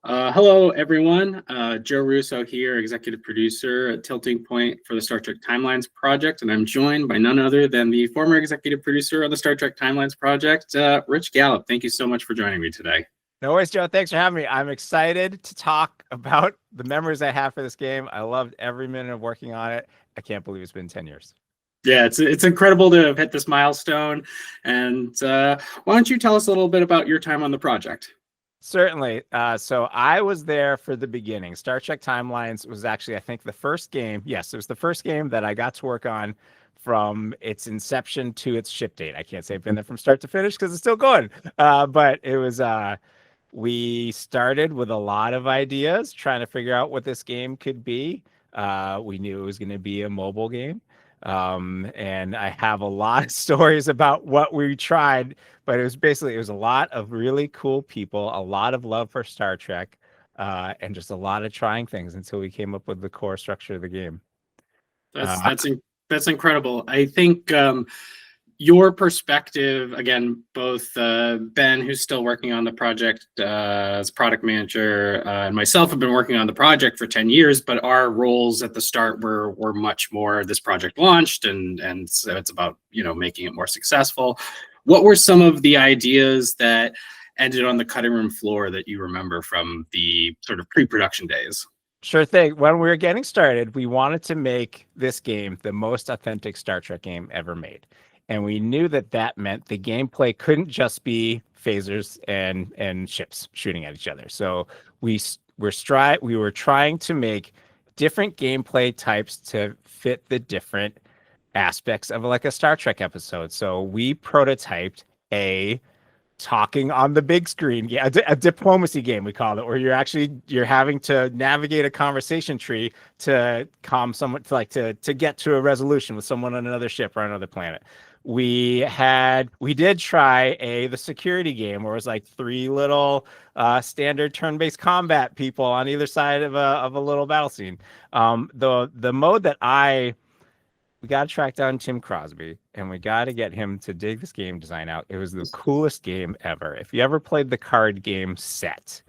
Hello, everyone. Joe Russo here, executive producer at Tilting Point for the Star Trek Timelines Project, and I'm joined by none other than the former executive producer on the Star Trek Timelines Project, Rich Gallup. Thank you so much for joining me today. No worries, Joe. Thanks for having me. I'm excited to talk about the memories I have for this game. I loved every minute of working on it. I can't believe it's been 10 years. Yeah, it's incredible to have hit this milestone. And why don't you tell us a little bit about your time on the project? Certainly. So I was there for the beginning. Star Trek Timelines was actually, I think, the first game. Yes, it was the first game that I got to work on from its inception to its ship date. I can't say I've been there from start to finish because it's still going. But it was, we started with a lot of ideas, trying to figure out what this game could be. We knew it was going to be a mobile game. And I have a lot of stories about what we tried, but it was a lot of really cool people, a lot of love for Star Trek, and just a lot of trying things until we came up with the core structure of the game. That's incredible. I think your perspective, again, both Ben, who's still working on the project as product manager, and myself have been working on the project for 10 years, but our roles at the start were much more this project launched, and so it's about, making it more successful. What were some of the ideas that ended on the cutting room floor that you remember from the sort of pre-production days? Sure thing. When we were getting started, we wanted to make this game the most authentic Star Trek game ever made. And we knew that meant the gameplay couldn't just be phasers and ships shooting at each other. So we were trying to make different gameplay types to fit the different aspects of like a Star Trek episode. So we prototyped a talking on the big screen, a diplomacy game, we call it, where you're having to navigate a conversation tree to calm someone, to get to a resolution with someone on another ship or on another planet. We did try the security game where it was like three little standard turn-based combat people on either side of a little battle scene. The mode that we got to track down Tim Crosby, and we got to get him to dig this game design out. It was the coolest game ever. If you ever played the card game Set,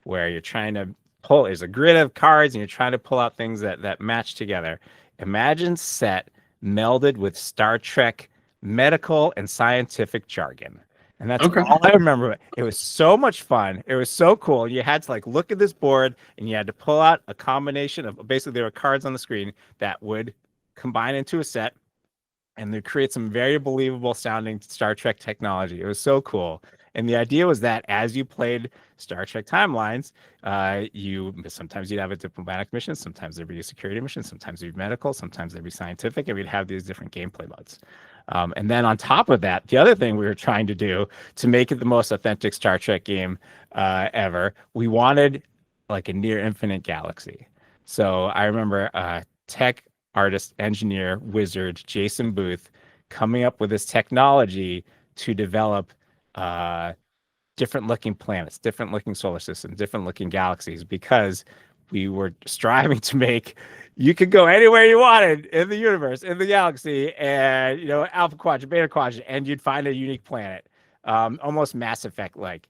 where you're trying to there's a grid of cards and you're trying to pull out things that match together. Imagine Set melded with Star Trek medical and scientific jargon. And that's all I remember. It was so much fun. It was so cool. You had to look at this board and you had to pull out a combination of, basically there were cards on the screen that would combine into a set, and they create some very believable sounding Star Trek technology. It was so cool. And the idea was that as you played Star Trek Timelines, sometimes you'd have a diplomatic mission, sometimes there'd be a security mission, sometimes there'd be medical, sometimes there'd be scientific, and we'd have these different gameplay modes. And then on top of that, the other thing we were trying to do to make it the most authentic Star Trek game ever, we wanted like a near infinite galaxy. So I remember tech artist, engineer, wizard, Jason Booth, coming up with this technology to develop different looking planets, different looking solar systems, different looking galaxies, because we were striving to make, you could go anywhere you wanted in the universe, in the galaxy, and alpha quadrant, beta quadrant, and you'd find a unique planet, almost Mass Effect like.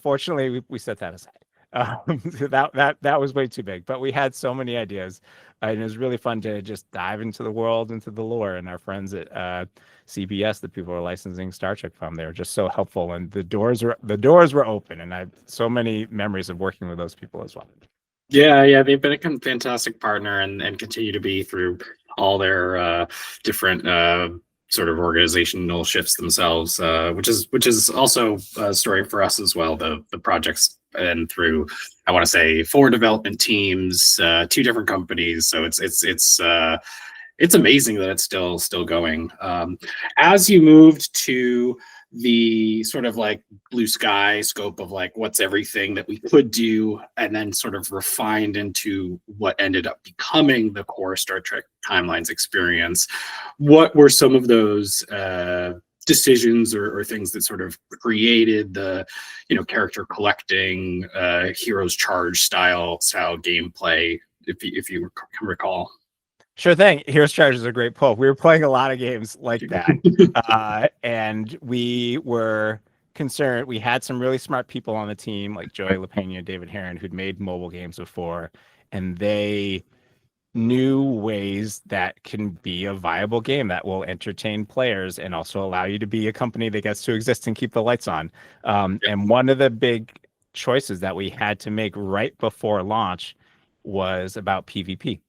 Fortunately, we set that aside. That was way too big, but we had so many ideas, and it was really fun to just dive into the world, into the lore. And our friends at CBS, the people who are licensing Star Trek from, they were just so helpful, and the doors were open, and I have so many memories of working with those people as well. Yeah, they've been a fantastic partner and continue to be through all their different sort of organizational shifts themselves, which is also a story for us as well. The projects and through, I want to say, 4 development teams, 2 different companies. So it's amazing that it's still going. As you moved to the sort of like blue sky scope of like what's everything that we could do, and then sort of refined into what ended up becoming the core Star Trek Timelines experience, what were some of those decisions or things that sort of created the character collecting, heroes charge style gameplay, if you can recall? Sure thing. Heroes Charge is a great pull. We were playing a lot of games like that. And we were concerned. We had some really smart people on the team, like Joey LaPena and David Heron, who'd made mobile games before, and they knew ways that can be a viable game that will entertain players and also allow you to be a company that gets to exist and keep the lights on. And one of the big choices that we had to make right before launch was about PvP,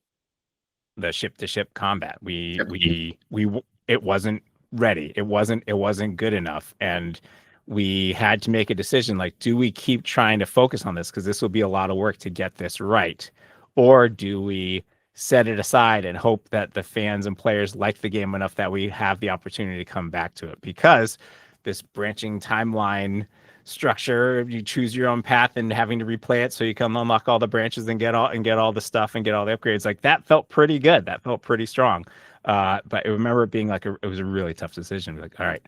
the ship to ship combat. It wasn't ready. It wasn't good enough. And we had to make a decision, like, do we keep trying to focus on this? Because this will be a lot of work to get this right. Or do we set it aside and hope that the fans and players like the game enough that we have the opportunity to come back to it? Because this branching timeline structure, you choose your own path and having to replay it so you can unlock all the branches and get all the stuff and get all the upgrades, like that felt pretty good. That felt pretty strong. But I remember it being like it was a really tough decision. Like, all right,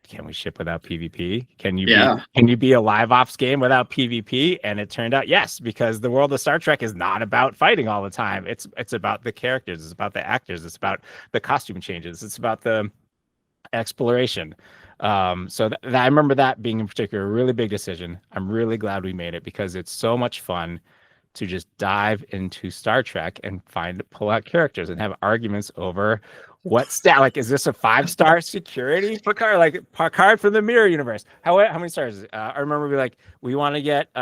can we ship without PvP? Can you be a live ops game without PvP? And it turned out yes, because the world of Star Trek is not about fighting all the time. It's about the characters, it's about the actors, it's about the costume changes, it's about the exploration. So I remember that being in particular a really big decision. I'm really glad we made it because it's so much fun to just dive into Star Trek and pull out characters and have arguments over what stat. Like, is this a 5-star security Picard? Like Picard from the Mirror Universe. How many stars is it? I remember we want to get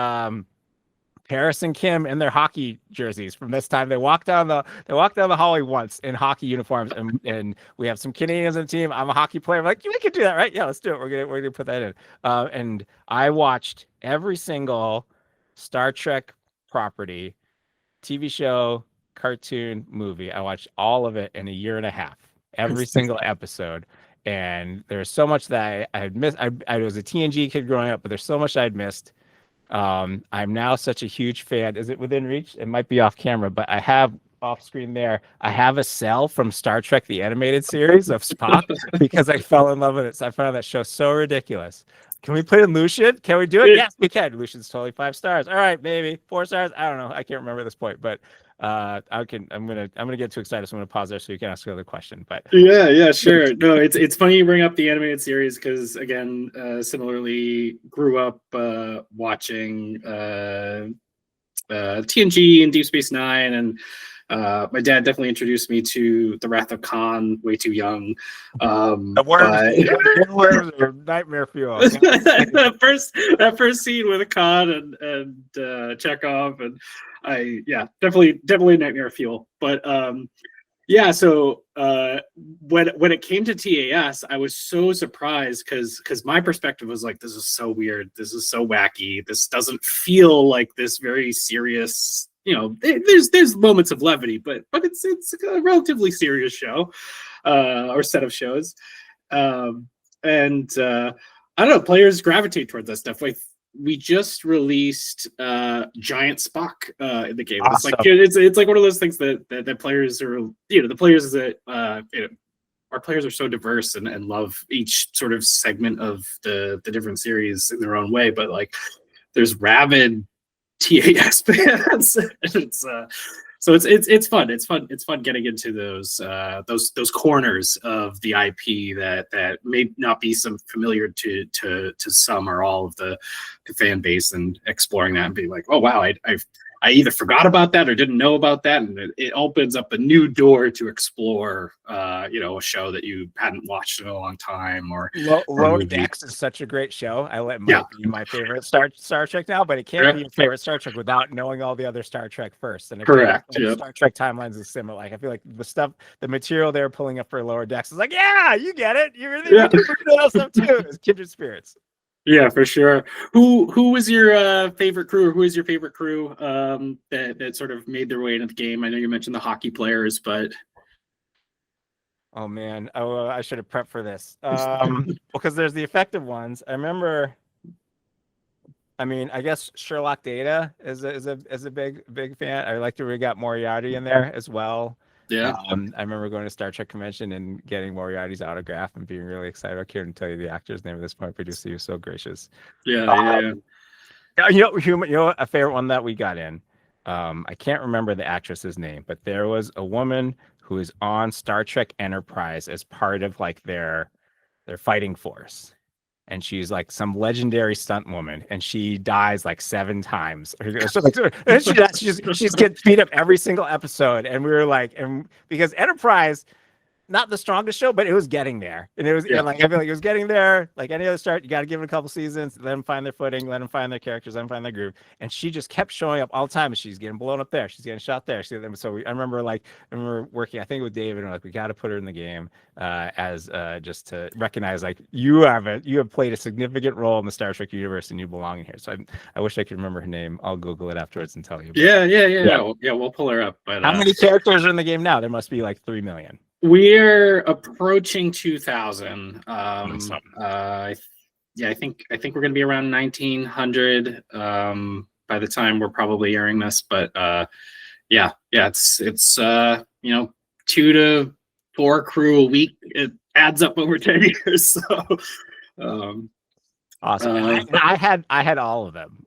Paris and Kim in their hockey jerseys from this time. They walked down the hallway once in hockey uniforms, and we have some Canadians on the team. I'm a hockey player. I'm like, we can do that, right? Yeah, let's do it. We're gonna put that in. And I watched every single Star Trek property, TV show, cartoon, movie. I watched all of it in a year and a half, every single episode. And there's so much that I had missed. I was a TNG kid growing up, but there's so much I'd missed. I'm now such a huge fan. Is it within reach? It might be off camera, but I have off screen there. I have a cell from Star Trek, the animated series of Spock, because I fell in love with it. So I found that show so ridiculous. Can we play Lucian? Can we do it? Yes, we can. Lucian's totally 5 stars. All right, maybe 4 stars. I don't know. I can't remember at this point, but I'm gonna get too excited, so I'm gonna pause there so you can ask another question. But yeah, sure. No, it's funny you bring up the animated series because again, similarly grew up watching TNG and Deep Space Nine, and my dad definitely introduced me to The Wrath of Khan way too young. The worms are nightmare fuel. that first scene with Khan and Chekhov, and definitely nightmare fuel. But so when it came to TAS, I was so surprised because my perspective was like, this is so weird, this is so wacky, this doesn't feel like this very serious. There's moments of levity, but it's a relatively serious show or set of shows, and I don't know. Players gravitate towards that stuff. Like we just released Giant Spock in the game. Awesome. It's like one of those things that players are the players that our players are so diverse and love each sort of segment of the different series in their own way. But like there's rabid TAS fans. It's fun. It's fun getting into those corners of the IP that may not be some familiar to some or all of the fan base, and exploring that and being like, oh wow, I either forgot about that or didn't know about that, and it opens up a new door to explore, a show that you hadn't watched in a long time. Or Lower Decks is such a great show. It might be my favorite Star Trek now, but it can't be your favorite Star Trek without knowing all the other Star Trek first. And correct, Star Trek timelines is similar. Like I feel like the material they're pulling up for Lower Decks is like, yeah, you get it. You can put that stuff too. It's kindred spirits. Yeah, for sure. Who was your favorite crew, or who is your favorite crew that sort of made their way into the game? I know you mentioned the hockey players, but oh man, I should have prepped for this. Because there's the effective ones. I remember. I mean, I guess Sherlock Data is a big fan. I like that we got Moriarty in there as well. Yeah. I remember going to Star Trek convention and getting Moriarty's autograph and being really excited. I can't even tell you the actor's name at this point, but just he was so gracious. Yeah. A favorite one that we got in. I can't remember the actress's name, but there was a woman who is on Star Trek Enterprise as part of like their fighting force. and she's like some legendary stunt woman, and she dies like 7 times. And she's gets beat up every single episode, and we were like, and because Enterprise, not the strongest show, but it was getting there. And it was and like I feel like it was getting there. Like any other start, you got to give it a couple seasons, let them find their footing, let them find their characters, let them find their groove. And she just kept showing up all the time. She's getting blown up there, she's getting shot there. I remember working, I think with David, and like we got to put her in the game as just to recognize like you have played a significant role in the Star Trek universe, and you belong in here. So I wish I could remember her name. I'll Google it afterwards and tell you. Yeah. We'll pull her up. But how many characters are in the game now? There must be like 3 million. We're approaching 2,000. I think we're going to be around 1,900 by the time we're probably airing this. But it's 2 to 4 crew a week. It adds up over 10 years. So awesome. I had all of them.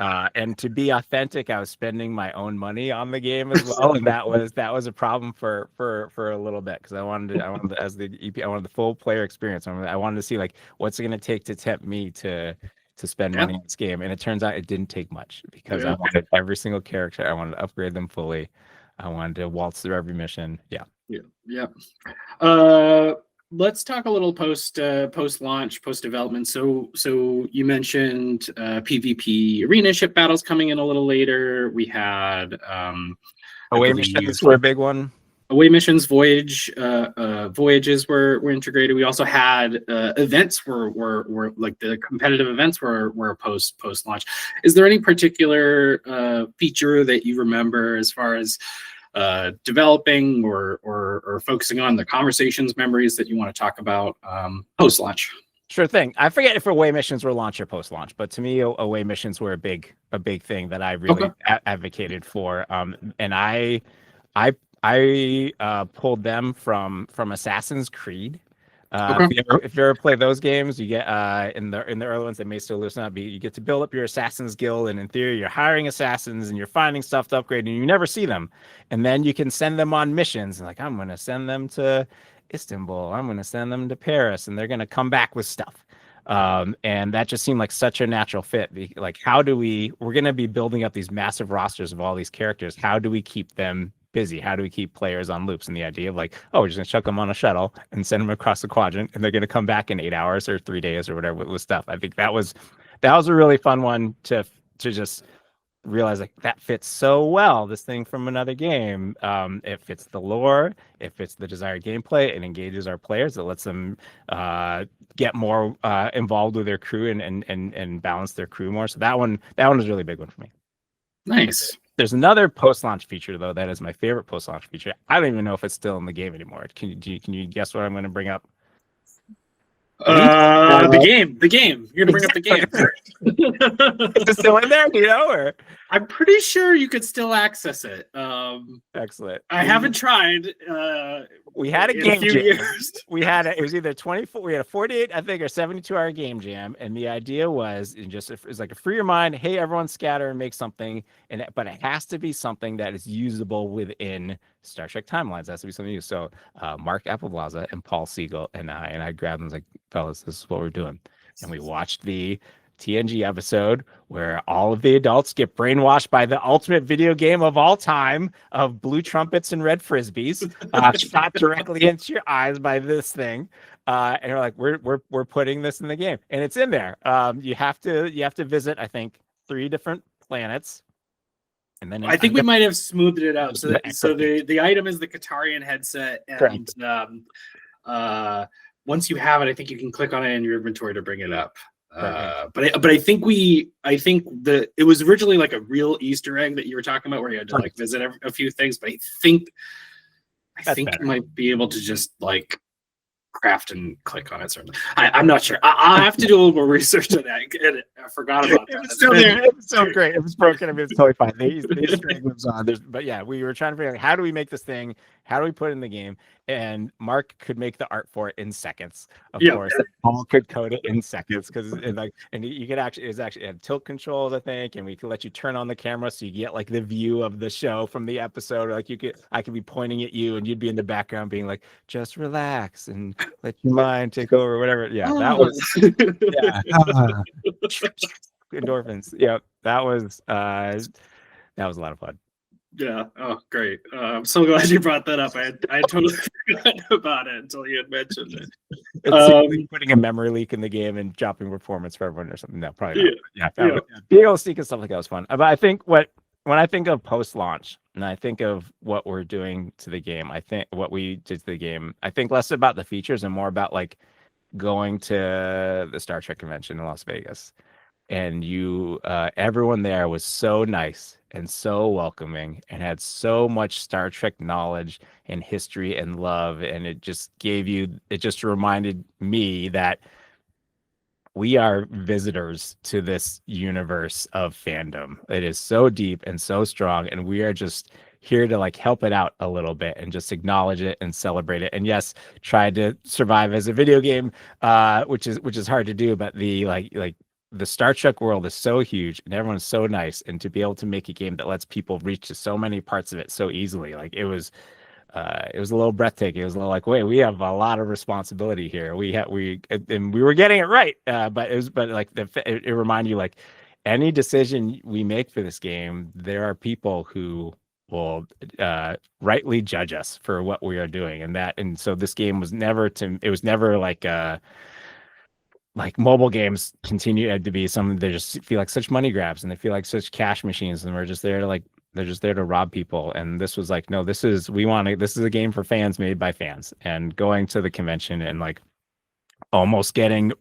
And to be authentic, I was spending my own money on the game as well, and that was a problem for a little bit, because I wanted as the EP, I wanted the full player experience. I wanted to see like what's it going to take to tempt me to spend money on this game, and it turns out it didn't take much, because I wanted every single character. I wanted to upgrade them fully. I wanted to waltz through every mission. Let's talk a little post launch, post development. So you mentioned PvP arena ship battles coming in a little later. We had away missions were a big one. Away missions, voyages were integrated. We also had events were like the competitive events were post launch. Is there any particular feature that you remember as far as developing or focusing on the conversations, memories that you want to talk about post launch? Sure thing. I forget if away missions were launch or post launch, but to me, away missions were a big thing that I really advocated for. And I pulled them from Assassin's Creed. If you ever play those games, you get in the early ones, they may still loosen up. You get to build up your Assassin's Guild, and in theory, you're hiring assassins and you're finding stuff to upgrade, and you never see them. And then you can send them on missions. Like, I'm going to send them to Istanbul. I'm going to send them to Paris, and they're going to come back with stuff. And that just seemed like such a natural fit. Like, we're going to be building up these massive rosters of all these characters. How do we keep them busy? How do we keep players on loops? And the idea of like, we're just gonna chuck them on a shuttle and send them across the quadrant, and they're gonna come back in 8 hours or 3 days or whatever with stuff. I think that was a really fun one to just realize like that fits so well. This thing from another game. It fits the lore. It fits the desired gameplay. It engages our players. It lets them get more involved with their crew and balance their crew more. So that one was a really big one for me. Nice. There's another post-launch feature, though, that is my favorite post-launch feature. I don't even know if it's still in the game anymore. Can you guess what I'm going to bring up? The game. You're going to bring up the game. Is it still in there? Do you know? Or? I'm pretty sure you could still access it. Excellent. I haven't tried. We had a game jam. It was either 24. We had a 48, I think, or 72-hour game jam, and the idea was it was like a free your mind. Hey, everyone, scatter and make something, but it has to be something that is usable within Star Trek timelines. It has to be something used. So Mark Appleblaza and Paul Siegel and I grabbed them and was like, fellas, this is what we're doing, and we watched the TNG episode where all of the adults get brainwashed by the ultimate video game of all time of blue trumpets and red frisbees shot directly into your eyes by this thing, and you're like, we're putting this in the game, and it's in there. You have to visit, I think, 3 different planets, and then I think we might have smoothed it out. So the item is the Katarian headset, and once you have it, I think you can click on it in your inventory to bring it up. But I think it was originally like a real Easter egg that you were talking about, where you had to like visit a few things. But I think you might be able to just like craft and click on it. Certainly, I'm not sure. I'll have to do a little more research on that. I forgot about that. It's still there. It's so great. If it's broken, it's totally fine. The Easter egg lives on. But yeah, we were trying to figure out how do we make this thing How do we put it in the game? And Mark could make the art for it in seconds. Of Yeah. course, Paul could code it in seconds because you could actually, it had tilt controls, I think, and we could let you turn on the camera so you get like the view of the show from the episode. Like I could be pointing at you and you'd be in the background being like, just relax and let your mind take over, whatever. Yeah, that was endorphins. Yeah, that was a lot of fun. Yeah. Oh, great. I'm so glad you brought that up. I totally forgot about it until you had mentioned it. It's putting a memory leak in the game and dropping performance for everyone or something. No, probably not. Being able to sneak and stuff like that was fun. But I think when I think of post-launch and I think of what we're doing to the game, I think what we did to the game, I think less about the features and more about like going to the Star Trek convention in Las Vegas. And everyone there was so nice and so welcoming and had so much Star Trek knowledge and history and love. And it just reminded me that we are visitors to this universe of fandom. It is so deep and so strong, and we are just here to like help it out a little bit and just acknowledge it and celebrate it. And yes, try to survive as a video game, which is hard to do, but the Star Trek world is so huge and everyone's so nice, and to be able to make a game that lets people reach to so many parts of it so easily, like it was a little breathtaking. It was a little like, wait, we have a lot of responsibility here. And we were getting it right, but it reminded you like any decision we make for this game, there are people who will rightly judge us for what we are doing, and so this game was never like mobile games continue to be something they just feel like such money grabs and they feel like such cash machines, and they're just there to rob people. And this was like, no, this is a game for fans, made by fans. And going to the convention and like almost getting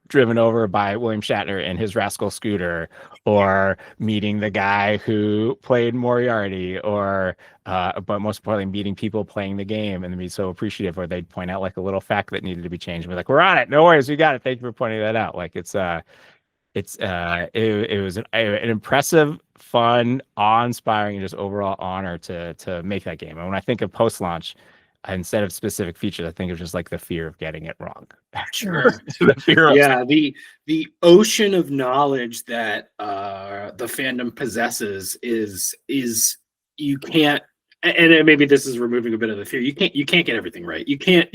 driven over by William Shatner in his rascal scooter, or meeting the guy who played Moriarty, or but most importantly meeting people playing the game and be so appreciative, or they'd point out like a little fact that needed to be changed and be like, we're on it, no worries, we got it, thank you for pointing that out. Like it was an impressive, fun, awe-inspiring, and just overall honor to make that game. And when I think of post-launch, instead of specific features, I think of just like the fear of getting it wrong. Sure. The fear of the ocean of knowledge that the fandom possesses is you can't, and maybe this is removing a bit of the fear. You can't get everything right. You can't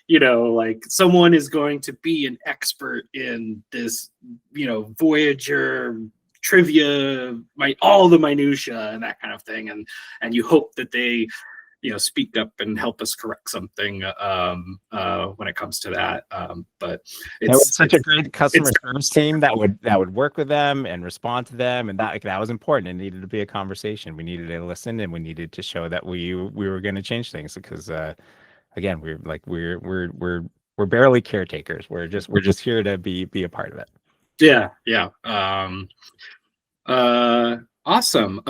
like someone is going to be an expert in this, Voyager trivia, all the minutia and that kind of thing, and you hope that they speak up and help us correct something when it comes to that. But it's such a great customer service team that would work with them and respond to them, and that was important. It needed to be a conversation. We needed to listen, and we needed to show that we were going to change things, because again, we're barely caretakers. We're just here to be a part of it. Yeah. Awesome.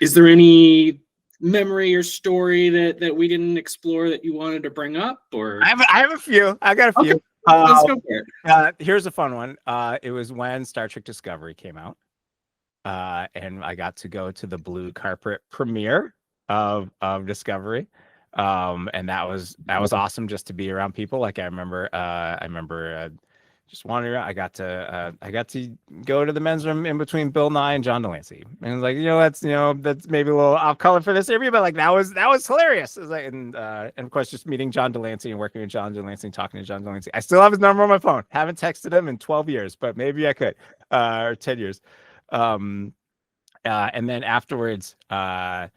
Is there any memory or story that we didn't explore that you wanted to bring up? Or I have a few. I got a few. Okay. Let's go for it. Here's a fun one. It was when Star Trek Discovery came out, and I got to go to the blue carpet premiere of Discovery, and that was awesome, just to be around people. Like I remember just wandering around. I got to go to the men's room in between Bill Nye and John Delancey, and like, that's maybe a little off color for this interview, but like that was hilarious. It was like, and of course just meeting John Delancey and working with John Delancey and talking to John Delancey. I still have his number on my phone. Haven't texted him in 12 years, but maybe I could, or 10 years. And then afterwards, it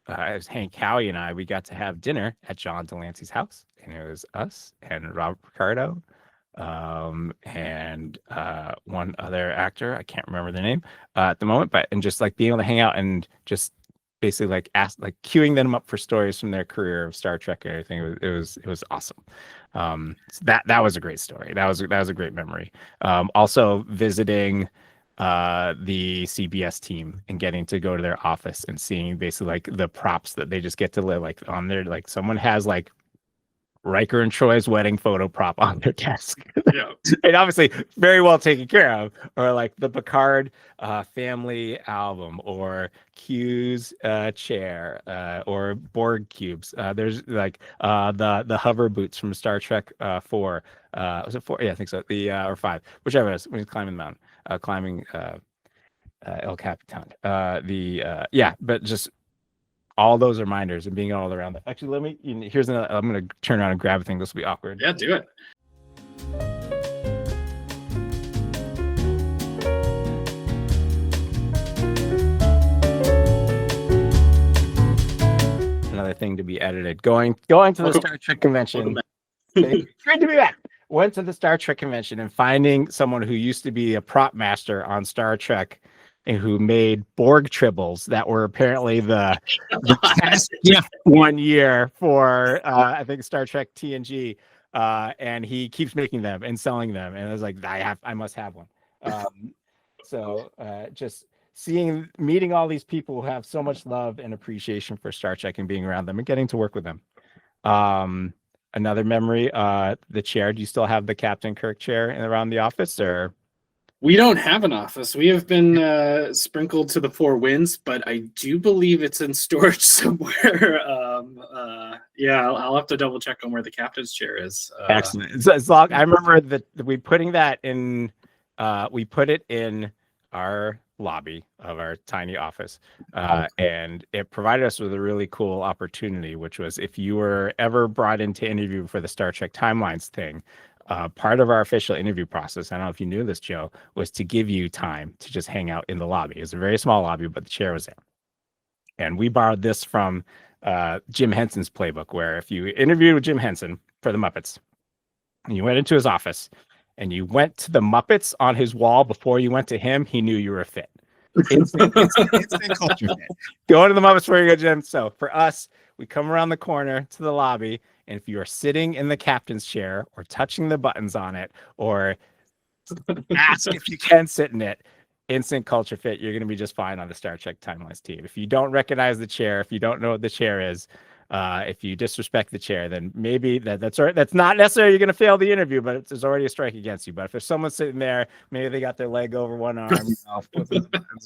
was Hank Cowie and we got to have dinner at John Delancey's house, and it was us and Robert Picardo, and one other actor, I can't remember the name at the moment, and just like being able to hang out and just basically like queuing them up for stories from their career of Star Trek and everything. It was awesome. So that was a great story. That was a great memory. Also visiting the CBS team and getting to go to their office and seeing basically like the props that they just get to live like on there. Like someone has like Riker and Troy's wedding photo prop on their desk. Yeah. And obviously very well taken care of. Or like the Picard family album, or Q's chair, or Borg cubes. There's like the hover boots from Star Trek 4. Was it 4? Yeah, I think so. The or 5, whichever it is, when he's climbing the mountain, climbing El Capitan. But just all those reminders and being all around that. Actually, let me. Here's another. I'm gonna turn around and grab a thing. This will be awkward. Yeah, do it. Another thing to be edited. Going to the Star Trek convention. Great to be back. Went to the Star Trek convention and finding someone who used to be a prop master on Star Trek and who made Borg tribbles that were apparently the best gift one year for I think Star Trek TNG, and he keeps making them and selling them, and I was like, I must have one. Just meeting all these people who have so much love and appreciation for Star Trek and being around them and getting to work with them. Another memory, the chair. Do you still have the Captain Kirk chair around the office, or? We don't have an office. We have been sprinkled to the four winds, but I do believe it's in storage somewhere. I'll have to double check on where the captain's chair is. Excellent. It's long. I remember that we putting that in. We put it in our lobby of our tiny office, and it provided us with a really cool opportunity, which was if you were ever brought in to interview for the Star Trek Timelines thing. Part of our official interview process, I don't know if you knew this, Joe, was to give you time to just hang out in the lobby. It was a very small lobby, but the chair was there. And we borrowed this from Jim Henson's playbook, where if you interviewed with Jim Henson for the Muppets, and you went into his office, and you went to the Muppets on his wall before you went to him, he knew you were a fit. Instant culture fit. Go to the Muppets before you go, Jim. So for us, we come around the corner to the lobby, and if you are sitting in the captain's chair or touching the buttons on it or ask if you can sit in it, instant culture fit, you're going to be just fine on the Star Trek Timelines team. If you don't recognize the chair, if you don't know what the chair is, if you disrespect the chair, then maybe that's not necessarily you're going to fail the interview, but there's already a strike against you. But if there's someone sitting there, maybe they got their leg over one arm,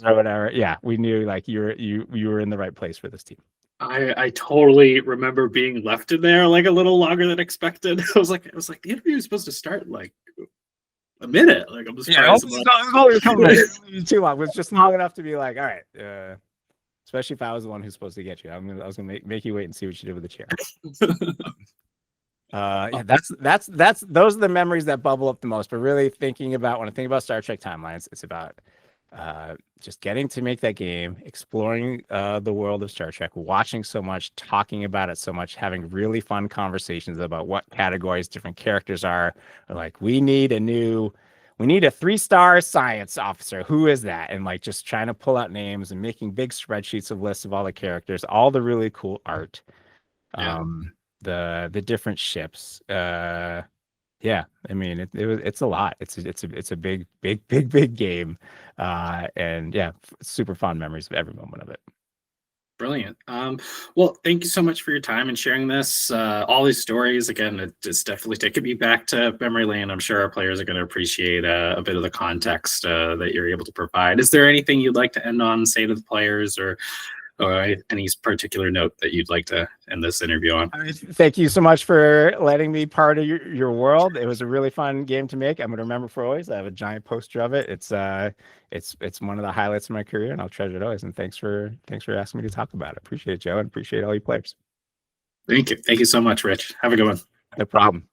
or whatever. Yeah, we knew like you were in the right place for this team. I totally remember being left in there like a little longer than expected. I was like, the interview is supposed to start in like a minute. Like I'm just too long. It was just long enough to be like, all right. Especially if I was the one who's supposed to get you. I was gonna make you wait and see what you did with the chair. That's those are the memories that bubble up the most. But really when I think about Star Trek Timelines, it's about just getting to make that game, exploring the world of Star Trek, watching so much, talking about it so much, having really fun conversations about what categories different characters are. Like we need a 3-star science officer. Who is that? And like just trying to pull out names and making big spreadsheets of lists of all the characters, all the really cool art, the different ships. I mean, it's a lot. It's a big game, and yeah, super fond memories of every moment of it. Brilliant. Well, thank you so much for your time and sharing this. All these stories, again, it's definitely taking me back to memory lane. I'm sure our players are going to appreciate a bit of the context that you're able to provide. Is there anything you'd like to end on, say to the players, or any particular note that you'd like to end this interview on? Thank you so much for letting me part of your world. It was a really fun game to make. I'm going to remember for always. I have a giant poster of it. It's one of the highlights of my career, and I'll treasure it always. And thanks for asking me to talk about it. Appreciate it, Joe, and appreciate all you players. Thank you so much, Rich. Have a good one. No problem.